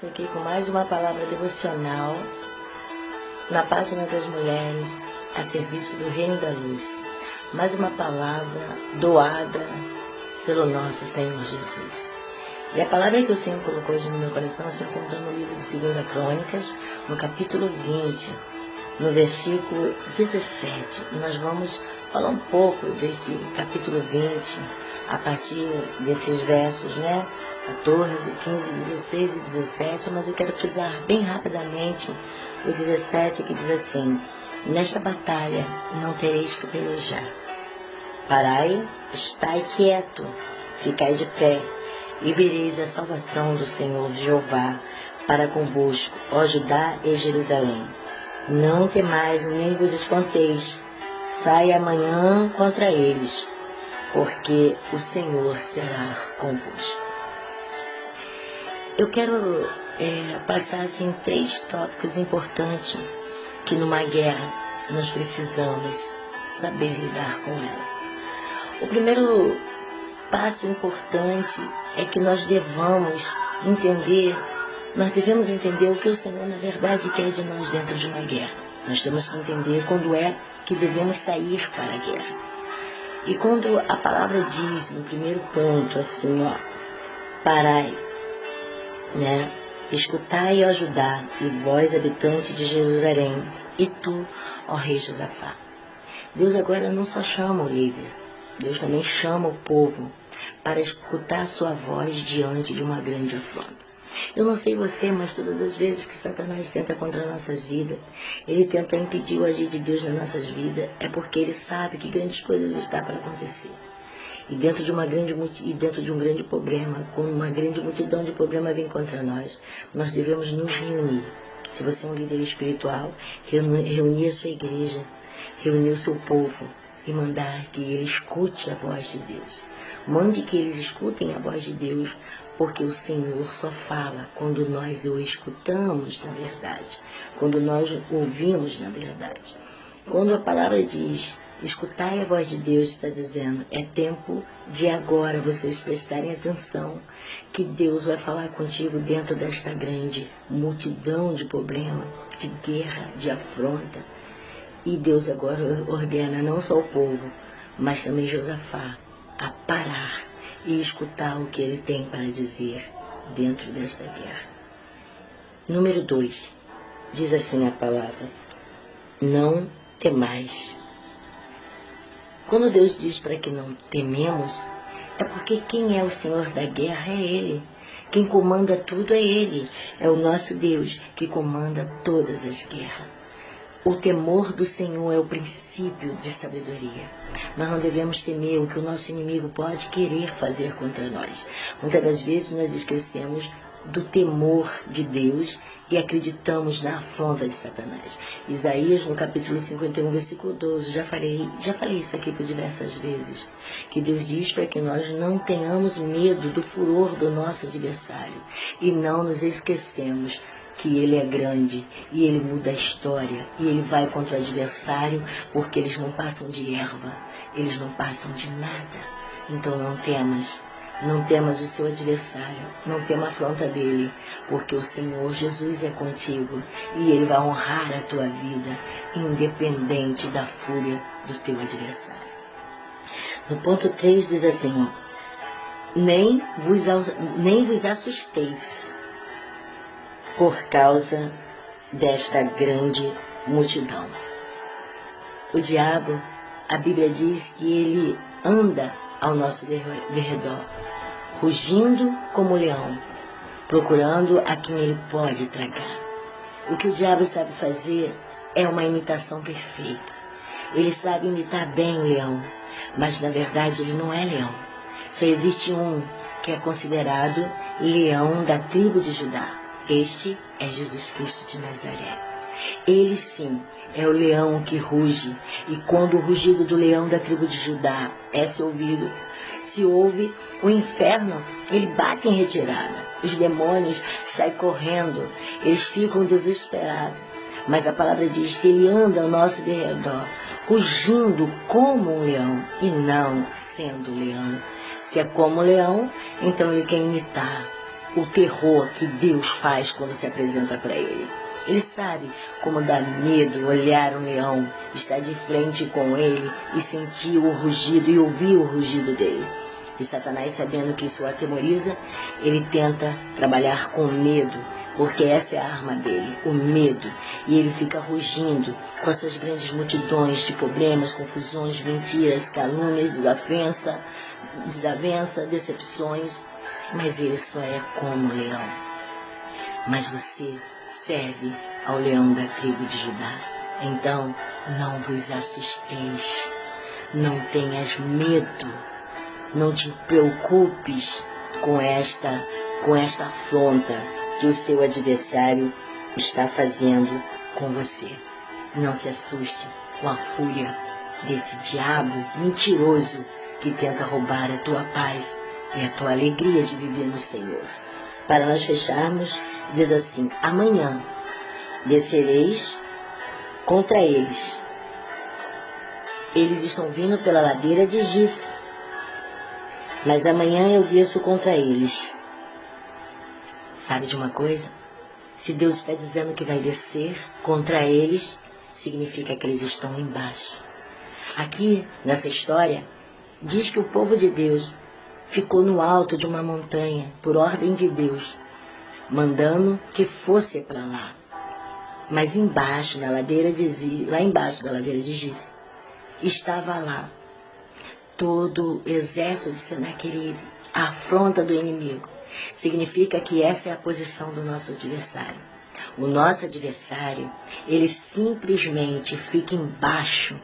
Aqui com mais uma palavra devocional na página das mulheres a serviço do Reino da Luz. Mais uma palavra doada pelo nosso Senhor Jesus. E a palavra que o Senhor colocou hoje no meu coração se encontra no livro de 2 Crônicas, no capítulo 20, no versículo 17. Nós vamos falar um pouco desse capítulo 20, a partir desses versos, 14, 15, 16 e 17, mas eu quero frisar bem rapidamente o 17, que diz assim: nesta batalha não tereis que pelejar. Parai, estai quieto, ficai de pé, e vereis a salvação do Senhor Jeová para convosco, ó Judá e Jerusalém. Não temais nem vos espanteis, sai amanhã contra eles, porque o Senhor será convosco. Eu quero passar assim 3 tópicos importantes que numa guerra nós precisamos saber lidar com ela. O primeiro passo importante é que nós devemos entender o que o Senhor na verdade quer de nós dentro de uma guerra. Nós temos que entender quando é que devemos sair para a guerra. E quando a palavra diz no primeiro ponto assim, parai, escutai, ó Judá, e vós, habitantes de Jerusalém, e tu, ó rei Josafá. Deus agora não só chama o líder, Deus também chama o povo para escutar sua voz diante de uma grande afronta. Eu não sei você, mas todas as vezes que Satanás tenta contra nossas vidas, ele tenta impedir o agir de Deus nas nossas vidas, é porque ele sabe que grandes coisas estão para acontecer. E dentro de um grande problema, com uma grande multidão de problemas vem contra nós devemos nos reunir. Se você é um líder espiritual, reunir a sua igreja, reunir o seu povo e mandar que ele escute a voz de Deus. Mande que eles escutem a voz de Deus, porque o Senhor só fala quando nós o escutamos na verdade, quando nós ouvimos na verdade. Quando a palavra diz, escutai a voz de Deus, está dizendo, é tempo de agora vocês prestarem atenção, que Deus vai falar contigo dentro desta grande multidão de problemas, de guerra, de afronta. E Deus agora ordena não só o povo, mas também Josafá a parar e escutar o que ele tem para dizer dentro desta guerra. Número 2, diz assim a palavra: não temais. Quando Deus diz para que não tememos, é porque quem é o Senhor da guerra é Ele. Quem comanda tudo é Ele. É o nosso Deus que comanda todas as guerras. O temor do Senhor é o princípio de sabedoria. Nós não devemos temer o que o nosso inimigo pode querer fazer contra nós. Muitas das vezes nós esquecemos do temor de Deus e acreditamos na afronta de Satanás. Isaías, no capítulo 51, versículo 12, já falei isso aqui por diversas vezes, que Deus diz para que nós não tenhamos medo do furor do nosso adversário e não nos esquecemos que ele é grande e ele muda a história e ele vai contra o adversário, porque eles não passam de erva, eles não passam de nada. Então não temas o seu adversário, não tema a afronta dele, porque o Senhor Jesus é contigo e ele vai honrar a tua vida, independente da fúria do teu adversário. No ponto 3 diz assim, nem vos assusteis por causa desta grande multidão. O diabo, a Bíblia diz que ele anda ao nosso derredor, rugindo como leão, procurando a quem ele pode tragar. O que o diabo sabe fazer é uma imitação perfeita. Ele sabe imitar bem o leão, mas na verdade ele não é leão. Só existe um que é considerado leão da tribo de Judá. Este é Jesus Cristo de Nazaré. Ele sim é o leão que ruge, e quando o rugido do leão da tribo de Judá se ouve, o inferno, ele bate em retirada. Os demônios saem correndo, eles ficam desesperados. Mas a palavra diz que ele anda ao nosso derredor, rugindo como um leão e não sendo leão. Se é como leão, então ele quer imitar o terror que Deus faz quando se apresenta para ele. Ele sabe como dá medo olhar um leão, estar de frente com ele e sentir o rugido e ouvir o rugido dele. E Satanás, sabendo que isso o atemoriza, ele tenta trabalhar com medo, porque essa é a arma dele, o medo. E ele fica rugindo com as suas grandes multidões de problemas, confusões, mentiras, calúnias, desavença, decepções. Mas ele só é como o leão. Mas você serve ao leão da tribo de Judá. Então, não vos assusteis, não tenhas medo, não te preocupes com esta afronta que o seu adversário está fazendo com você. Não se assuste com a fúria desse diabo mentiroso que tenta roubar a tua paz e a tua alegria de viver no Senhor. Para nós fecharmos, diz assim: amanhã descereis contra eles. Eles estão vindo pela ladeira de Giz, mas amanhã eu desço contra eles. Sabe de uma coisa? Se Deus está dizendo que vai descer contra eles, significa que eles estão embaixo. Aqui, nessa história, diz que o povo de Deus ficou no alto de uma montanha, por ordem de Deus, mandando que fosse para lá. Mas embaixo, na ladeira de Giz, lá embaixo da ladeira de Giz, estava lá todo o exército de Senaqueribe, a afronta do inimigo. Significa que essa é a posição do nosso adversário. O nosso adversário, ele simplesmente fica embaixo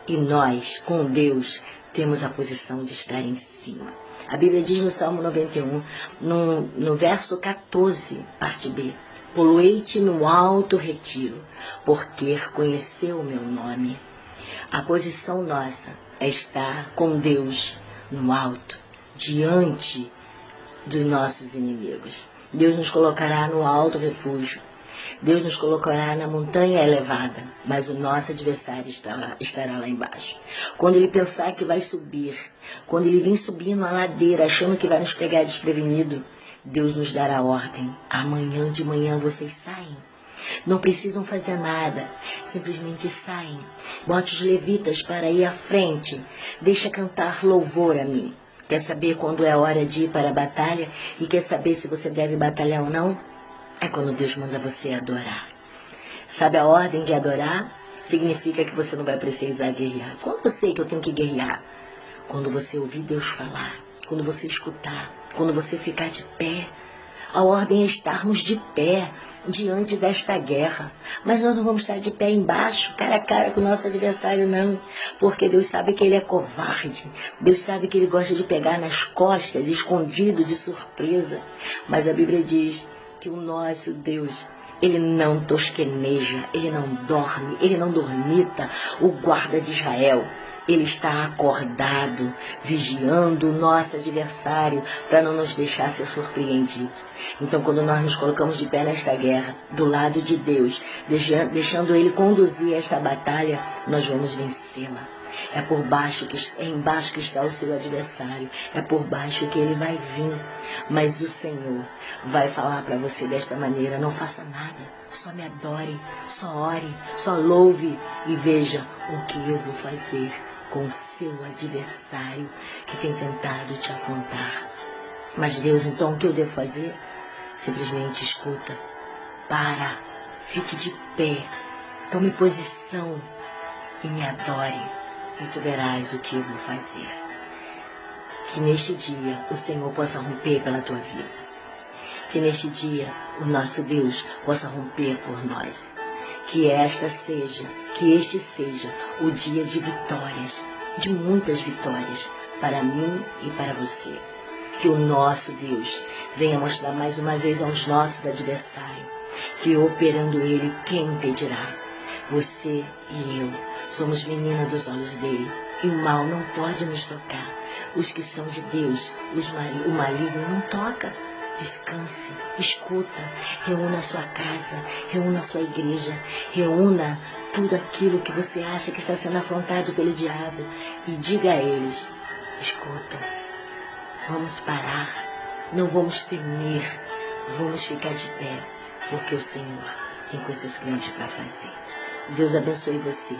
e nós, com Deus, temos a posição de estar em cima. A Bíblia diz no Salmo 91, no verso 14, parte B: poloei-te no alto retiro, porque conheceu o meu nome. A posição nossa é estar com Deus no alto, diante dos nossos inimigos. Deus nos colocará no alto refúgio. Deus nos colocará na montanha elevada, mas o nosso adversário estará lá embaixo. Quando ele pensar que vai subir, quando ele vir subindo a ladeira, achando que vai nos pegar desprevenido, Deus nos dará ordem: amanhã de manhã vocês saem. Não precisam fazer nada, simplesmente saem. Bote os levitas para ir à frente, deixa cantar louvor a mim. Quer saber quando é a hora de ir para a batalha e quer saber se você deve batalhar ou não? É quando Deus manda você adorar. Sabe a ordem de adorar? Significa que você não vai precisar guerrear. Quando eu sei que eu tenho que guerrear? Quando você ouvir Deus falar, quando você escutar, quando você ficar de pé. A ordem é estarmos de pé diante desta guerra. Mas nós não vamos estar de pé embaixo, cara a cara com o nosso adversário, não. Porque Deus sabe que ele é covarde. Deus sabe que ele gosta de pegar nas costas, escondido, de surpresa. Mas a Bíblia diz que o nosso Deus, ele não tosqueneja, ele não dorme, ele não dormita, o guarda de Israel. Ele está acordado, vigiando o nosso adversário para não nos deixar ser surpreendido. Então, quando nós nos colocamos de pé nesta guerra, do lado de Deus, deixando Ele conduzir esta batalha, nós vamos vencê-la. É embaixo que está o seu adversário, é por baixo que ele vai vir. Mas o Senhor vai falar para você desta maneira: não faça nada, só me adore, só ore, só louve e veja o que eu vou fazer com o seu adversário que tem tentado te afrontar. Mas Deus, então, o que eu devo fazer? Simplesmente escuta, fique de pé, tome posição e me adore. E tu verás o que eu vou fazer. Que neste dia o Senhor possa romper pela tua vida. Que neste dia o nosso Deus possa romper por nós. Que este seja o dia de vitórias, de muitas vitórias, para mim e para você. Que o nosso Deus venha mostrar mais uma vez aos nossos adversários que operando Ele, quem impedirá? Você e eu somos meninas dos olhos dele, e o mal não pode nos tocar. Os que são de Deus, o maligno não toca. Descanse, escuta, reúna a sua casa, reúna a sua igreja, reúna tudo aquilo que você acha que está sendo afrontado pelo diabo e diga a eles: escuta, vamos parar, Não vamos temer, vamos ficar de pé, porque o Senhor tem coisas grandes para fazer. Deus abençoe você.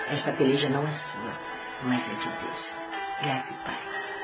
Esta peleja não é sua, mas é de Deus. Graça e paz.